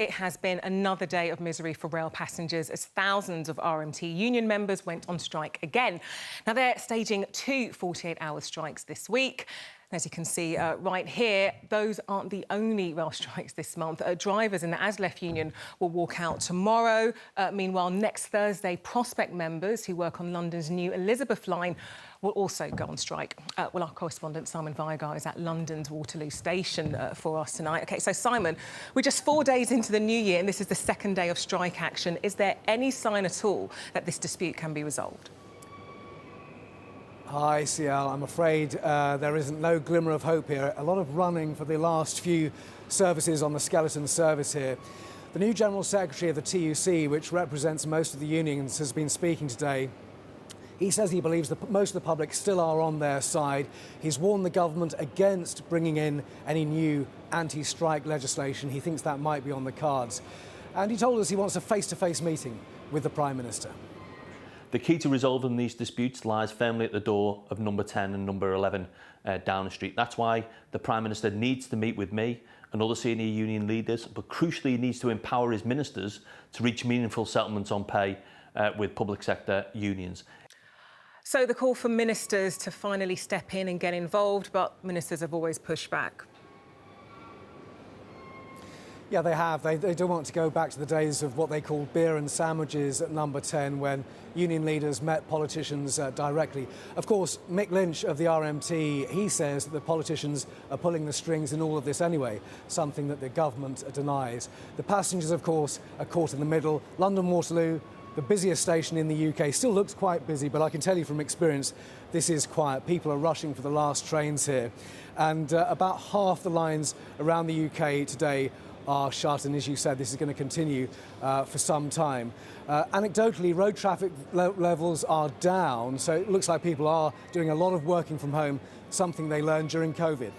it has been another day of misery for rail passengers as thousands of RMT union members went on strike again. Now, they're staging two 48-hour strikes this week. As you can see right here, those aren't the only rail strikes this month. Drivers in the ASLEF Union will walk out tomorrow. Meanwhile, next Thursday, Prospect members who work on London's new Elizabeth line will also go on strike. Well, our correspondent Simon Vigar is at London's Waterloo Station for us tonight. OK, so Simon, we're just 4 days into the new year and this is the second day of strike action. Is there any sign at all that this dispute can be resolved? Hi, CL. I'm afraid there isn't no glimmer of hope here. A lot of running for the last few services on the skeleton service here. The new General Secretary of the TUC, which represents most of the unions, has been speaking today. He says he believes that most of the public still are on their side. He's warned the government against bringing in any new anti-strike legislation. He thinks that might be on the cards. And he told us he wants a face-to-face meeting with the Prime Minister. The key to resolving these disputes lies firmly at the door of number 10 and number 11 Downing Street. That's why the Prime Minister needs to meet with me and other senior union leaders, but crucially he needs to empower his ministers to reach meaningful settlements on pay with public sector unions. So the call for ministers to finally step in and get involved, but ministers have always pushed back. Yeah, they have. They don't want to go back to the days of what they called beer and sandwiches at number 10 when union leaders met politicians directly. Of course, Mick Lynch of the RMT, he says that the politicians are pulling the strings in all of this anyway, something that the government denies. The passengers, of course, are caught in the middle. London Waterloo, the busiest station in the UK, still looks quite busy, but I can tell you from experience, this is quiet. People are rushing for the last trains here. And about half the lines around the UK today are shut, and as you said, this is going to continue for some time. Anecdotally, road traffic levels are down, so it looks like people are doing a lot of working from home, something they learned during COVID.